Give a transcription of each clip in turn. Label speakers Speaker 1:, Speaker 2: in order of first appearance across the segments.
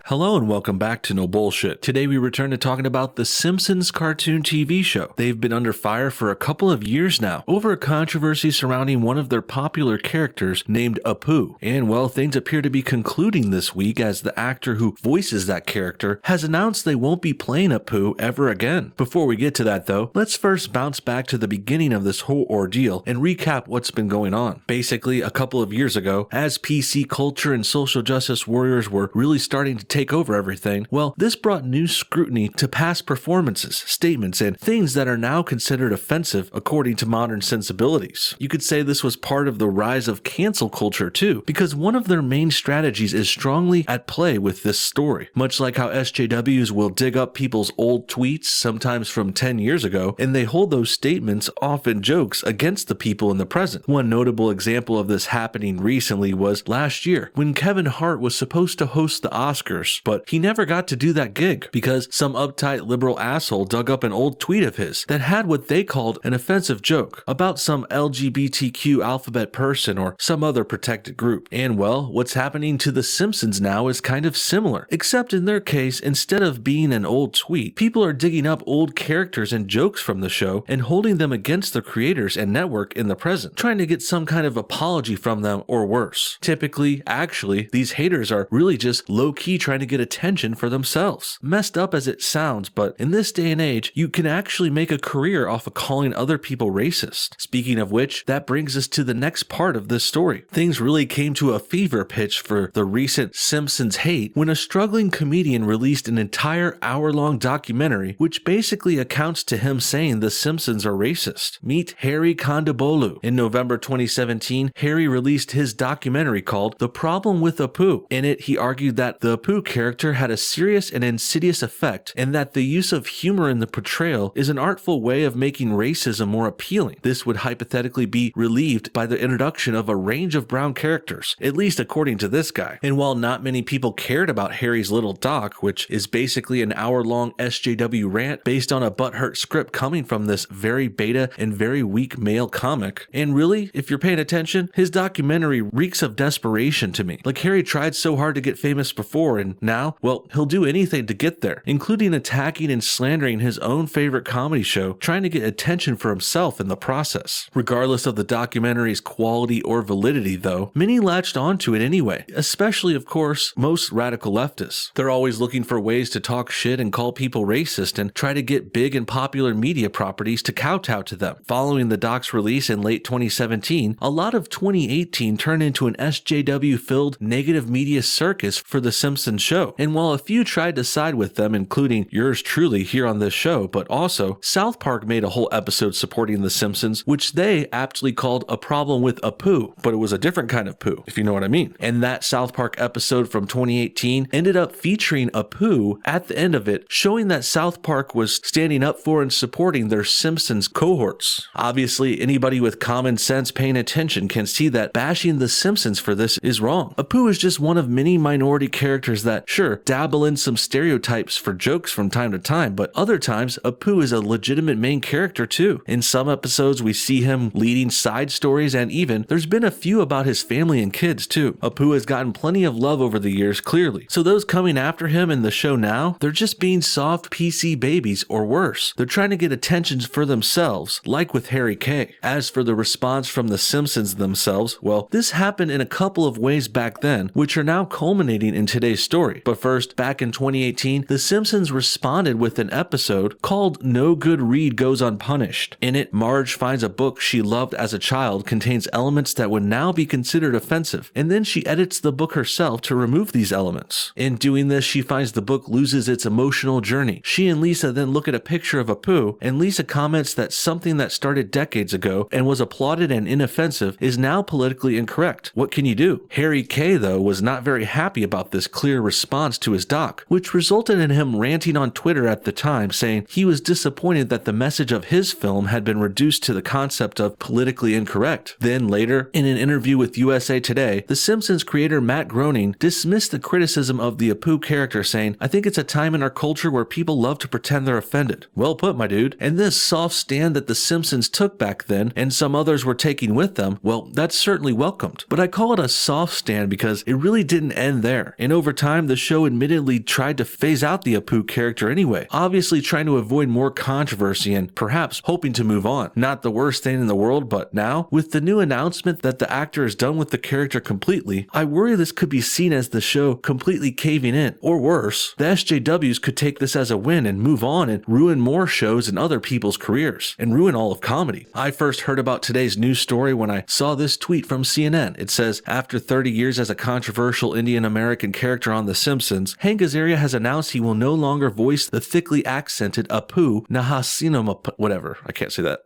Speaker 1: Hello and welcome back to No Bullshit. Today we return to talking about the Simpsons cartoon TV show. They've been under fire for a couple of years now over a controversy surrounding one of their popular characters named Apu. And well, things appear to be concluding this week as the actor who voices that character has announced they won't be playing Apu ever again. Before we get to that though, let's first bounce back to the beginning of this whole ordeal and recap what's been going on. Basically, a couple of years ago, as PC culture and social justice warriors were really starting to take over everything, well, this brought new scrutiny to past performances, statements, and things that are now considered offensive according to modern sensibilities. You could say this was part of the rise of cancel culture too, because one of their main strategies is strongly at play with this story. Much like how SJWs will dig up people's old tweets, sometimes from 10 years ago, and they hold those statements, often jokes, against the people in the present. One notable example of this happening recently was last year, when Kevin Hart was supposed to host the Oscars, but he never got to do that gig because some uptight liberal asshole dug up an old tweet of his that had what they called an offensive joke about some LGBTQ alphabet person or some other protected group. And well, what's happening to The Simpsons now is kind of similar, except in their case, instead of being an old tweet, people are digging up old characters and jokes from the show and holding them against the creators and network in the present, trying to get some kind of apology from them or worse. Typically, actually, these haters are really just low-key trying to get attention for themselves. Messed up as it sounds, but in this day and age, you can actually make a career off of calling other people racist. Speaking of which, that brings us to the next part of this story. Things really came to a fever pitch for the recent Simpsons hate when a struggling comedian released an entire hour-long documentary which basically accounts to him saying the Simpsons are racist. Meet Harry Kondabolu. In November 2017, Harry released his documentary called The Problem with Apu. In it, he argued that the Apu character had a serious and insidious effect, and that the use of humor in the portrayal is an artful way of making racism more appealing. This would hypothetically be relieved by the introduction of a range of brown characters, at least according to this guy. And while not many people cared about Harry's little doc, which is basically an hour-long SJW rant based on a butthurt script coming from this very beta and very weak male comic, and really, if you're paying attention, his documentary reeks of desperation to me. Like Harry tried so hard to get famous before, and now, well, he'll do anything to get there, including attacking and slandering his own favorite comedy show, trying to get attention for himself in the process. Regardless of the documentary's quality or validity though, many latched onto it anyway, especially of course, most radical leftists. They're always looking for ways to talk shit and call people racist and try to get big and popular media properties to kowtow to them. Following the doc's release in late 2017, a lot of 2018 turned into an SJW-filled negative media circus for The Simpsons show. And while a few tried to side with them, including yours truly here on this show, but also South Park made a whole episode supporting The Simpsons, which they aptly called A Problem with Apu, but it was a different kind of poo, if you know what I mean. And that South Park episode from 2018 ended up featuring Apu at the end of it, showing that South Park was standing up for and supporting their Simpsons cohorts. Obviously, anybody with common sense paying attention can see that bashing The Simpsons for this is wrong. Apu is just one of many minority characters that, sure, dabble in some stereotypes for jokes from time to time, but other times, Apu is a legitimate main character too. In some episodes, we see him leading side stories, and even, there's been a few about his family and kids too. Apu has gotten plenty of love over the years, clearly. So those coming after him in the show now, they're just being soft PC babies, or worse. They're trying to get attention for themselves, like with Harry K. As for the response from the Simpsons themselves, well, this happened in a couple of ways back then, which are now culminating in today's story. But first, back in 2018, The Simpsons responded with an episode called No Good Read Goes Unpunished. In it, Marge finds a book she loved as a child contains elements that would now be considered offensive, and then she edits the book herself to remove these elements. In doing this, she finds the book loses its emotional journey. She and Lisa then look at a picture of Apu, and Lisa comments that something that started decades ago and was applauded and inoffensive is now politically incorrect. What can you do? Harry K, though, was not very happy about this clear response to his doc, which resulted in him ranting on Twitter at the time, saying he was disappointed that the message of his film had been reduced to the concept of politically incorrect. Then later, in an interview with USA Today, The Simpsons creator Matt Groening dismissed the criticism of the Apu character, saying, "I think it's a time in our culture where people love to pretend they're offended." Well put, my dude. And this soft stand that The Simpsons took back then, and some others were taking with them, well, that's certainly welcomed. But I call it a soft stand because it really didn't end there. And over time, time, the show admittedly tried to phase out the Apu character anyway, obviously trying to avoid more controversy and perhaps hoping to move on. Not the worst thing in the world, but now, with the new announcement that the actor is done with the character completely, I worry this could be seen as the show completely caving in. Or worse, the SJWs could take this as a win and move on and ruin more shows and other people's careers, and ruin all of comedy. I first heard about today's news story when I saw this tweet from CNN. It says, after 30 years as a controversial Indian American character on The Simpsons, Hank Azaria has announced he will no longer voice the thickly accented Apu Nahasinam, whatever, I can't say that.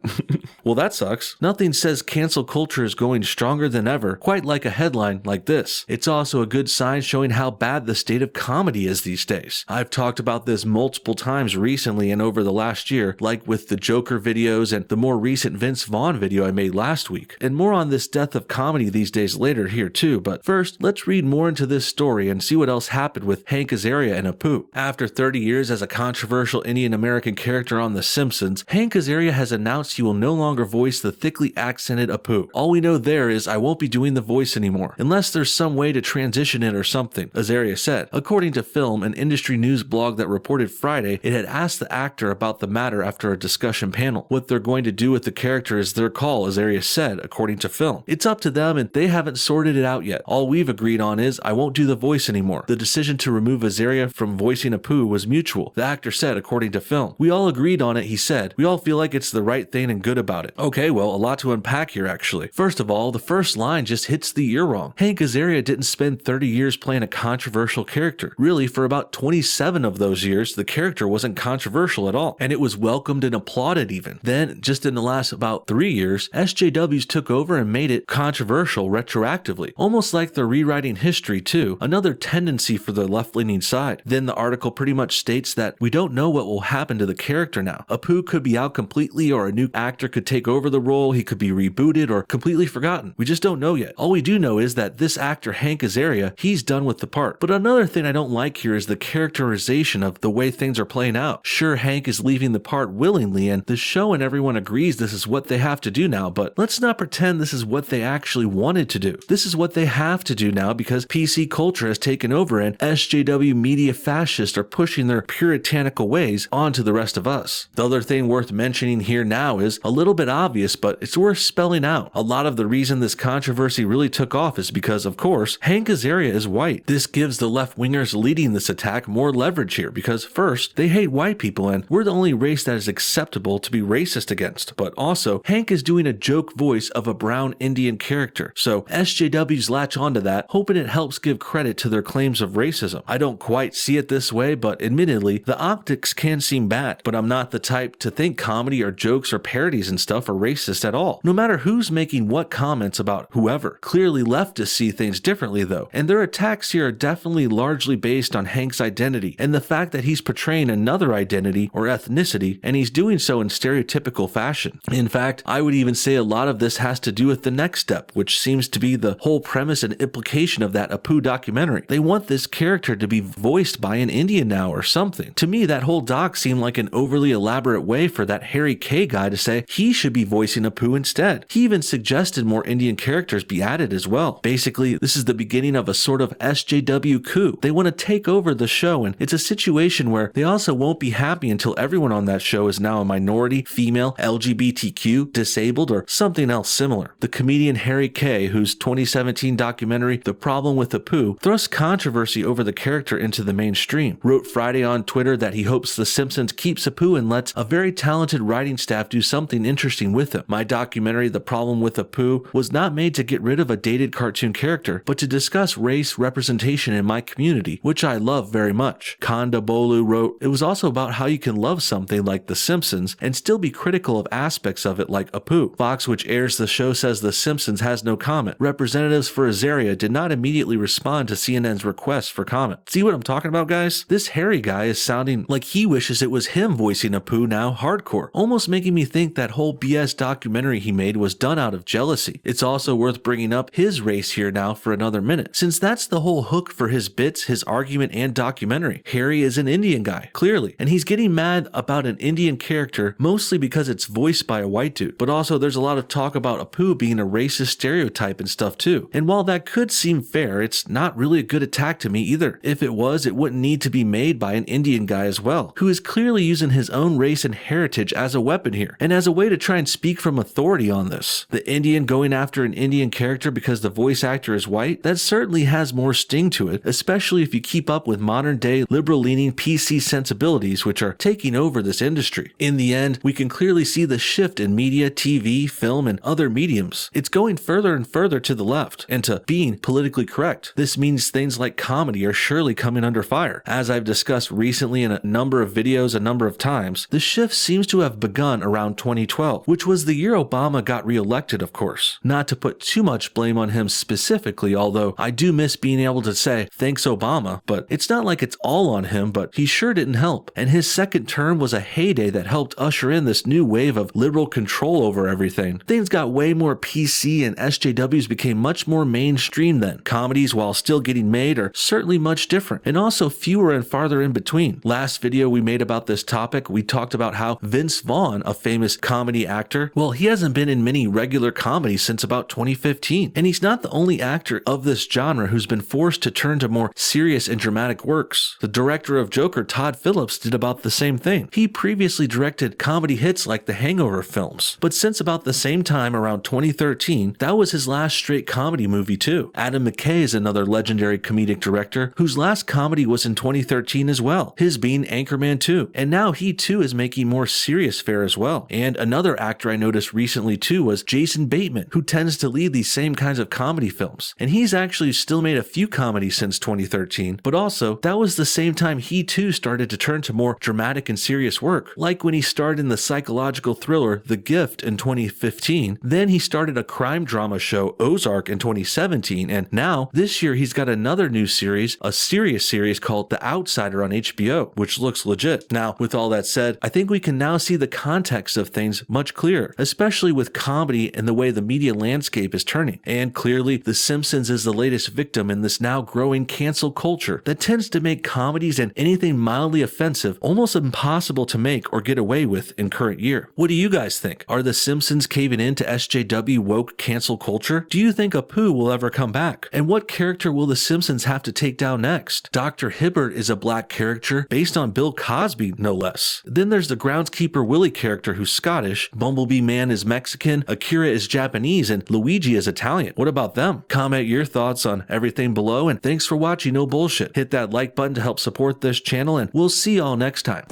Speaker 1: Well, that sucks. Nothing says cancel culture is going stronger than ever, quite like a headline like this. It's also a good sign showing how bad the state of comedy is these days. I've talked about this multiple times recently and over the last year, like with the Joker videos and the more recent Vince Vaughn video I made last week. And more on this death of comedy these days later here too, but first, let's read more into this story and see what else happened with Hank Azaria and Apu. After 30 years as a controversial Indian American character on The Simpsons, Hank Azaria has announced he will no longer voice the thickly accented Apu. All we know there is I won't be doing the voice anymore, unless there's some way to transition it or something, Azaria said. According to Film, an industry news blog that reported Friday, it had asked the actor about the matter after a discussion panel. What they're going to do with the character is their call, Azaria said, according to Film. It's up to them and they haven't sorted it out yet. All we've agreed on is I won't do the voice anymore. The decision to remove Azaria from voicing Apu was mutual, the actor said, according to Film. We all agreed on it, he said. We all feel like it's the right thing and good about it. Okay, well, a lot to unpack here actually. First of all, the first line just hits the ear wrong. Hank Azaria didn't spend 30 years playing a controversial character. Really, for about 27 of those years, the character wasn't controversial at all, and it was welcomed and applauded even. Then, just in the last about 3 years, SJWs took over and made it controversial retroactively, almost like they're rewriting history too, another tendency for the left-leaning side. Then the article pretty much states that we don't know what will happen to the character now. Apu could be out completely, or a new actor could take over the role, he could be rebooted or completely forgotten. We just don't know yet. All we do know is that this actor Hank Azaria, he's done with the part. But another thing I don't like here is the characterization of the way things are playing out. Sure, Hank is leaving the part willingly and the show and everyone agrees this is what they have to do now, but let's not pretend this is what they actually wanted to do. This is what they have to do now because PC culture has taken over and SJW media fascists are pushing their puritanical ways onto the rest of us. The other thing worth mentioning here now is a little bit obvious, but it's worth spelling out. A lot of the reason this controversy really took off is because, of course, Hank Azaria is white. This gives the left-wingers leading this attack more leverage here because first, they hate white people and we're the only race that is acceptable to be racist against. But also, Hank is doing a joke voice of a brown Indian character. So SJWs latch onto that, hoping it helps give credit to their claims of racism. I don't quite see it this way, but admittedly, the optics can seem bad, but I'm not the type to think comedy or jokes or parodies and stuff are racist at all. No matter who's making what comments about whoever. Clearly leftists see things differently though, and their attacks here are definitely largely based on Hank's identity and the fact that he's portraying another identity or ethnicity, and he's doing so in stereotypical fashion. In fact, I would even say a lot of this has to do with the next step, which seems to be the whole premise and implication of that Apu documentary. They want this character to be voiced by an Indian now or something. To me, that whole doc seemed like an overly elaborate way for that Harry K guy to say he should be voicing Apu instead. He even suggested more Indian characters be added as well. Basically, this is the beginning of a sort of SJW coup. They want to take over the show, and it's a situation where they also won't be happy until everyone on that show is now a minority, female, LGBTQ, disabled, or something else similar. The comedian Harry K, whose 2017 documentary The Problem with Apu thrust controversy over the character into the mainstream, wrote Friday on Twitter that he hopes The Simpsons keeps Apu and lets a very talented writing staff do something interesting with him. My documentary The Problem with Apu was not made to get rid of a dated cartoon character, but to discuss race representation in my community, which I love very much. Konda Bolu wrote, it was also about how you can love something like The Simpsons and still be critical of aspects of it like Apu. Fox, which airs the show, says The Simpsons has no comment. Representatives for Azaria did not immediately respond to CNN's request for comment. See what I'm talking about, guys? This Harry guy is sounding like he wishes it was him voicing Apu now hardcore, almost making me think that whole BS documentary he made was done out of jealousy. It's also worth bringing up his race here now for another minute, since that's the whole hook for his bits, his argument, and documentary. Harry is an Indian guy, clearly, and he's getting mad about an Indian character mostly because it's voiced by a white dude, but also there's a lot of talk about Apu being a racist stereotype and stuff too. And while that could seem fair, it's not really a good attack to me either. If it was, it wouldn't need to be made by an Indian guy as well, who is clearly using his own race and heritage as a weapon here, and as a way to try and speak from authority on this. The Indian going after an Indian character because the voice actor is white, that certainly has more sting to it, especially if you keep up with modern day liberal-leaning PC sensibilities which are taking over this industry. In the end, we can clearly see the shift in media, TV, film, and other mediums. It's going further and further to the left, and to being politically correct. This means things like comedy are surely coming under fire. As I've discussed recently in a number of videos a number of times, the shift seems to have begun around 2012, which was the year Obama got re-elected, of course. Not to put too much blame on him specifically, although I do miss being able to say, thanks Obama, but it's not like it's all on him, but he sure didn't help. And his second term was a heyday that helped usher in this new wave of liberal control over everything. Things got way more PC and SJWs became much more mainstream then. Comedies, while still getting made, are certainly much different, and also fewer and farther in between. Last video we made about this topic, we talked about how Vince Vaughn, a famous comedy actor, well, he hasn't been in many regular comedies since about 2015, and he's not the only actor of this genre who's been forced to turn to more serious and dramatic works. The director of Joker, Todd Phillips, did about the same thing. He previously directed comedy hits like the Hangover films, but since about the same time, around 2013, that was his last straight comedy movie too. Adam McKay is another legendary comedic director whose last comedy was in 2013 as well, his being Anchorman 2, and now he too is making more serious fare as well. And another actor I noticed recently too was Jason Bateman, who tends to lead these same kinds of comedy films, and he's actually still made a few comedies since 2013, but also that was the same time he too started to turn to more dramatic and serious work, like when he starred in the psychological thriller The Gift in 2015, then he started a crime drama show Ozark in 2017, and now this year he's got another new series, a serious series called The Outsider on HBO, which looks legit. Now, with all that said, I think we can now see the context of things much clearer, especially with comedy and the way the media landscape is turning. And clearly, The Simpsons is the latest victim in this now growing cancel culture that tends to make comedies and anything mildly offensive almost impossible to make or get away with in current year. What do you guys think? Are The Simpsons caving into SJW woke cancel culture? Do you think Apu will ever come back? And what character will The Simpsons have to take down next? Dr. Hibbert is a black character based on Bill Cosby, no less. Then there's the groundskeeper Willie character who's Scottish, Bumblebee Man is Mexican, Akira is Japanese, and Luigi is Italian. What about them? Comment your thoughts on everything below, and thanks for watching No Bullshit. Hit that like button to help support this channel, and we'll see y'all next time.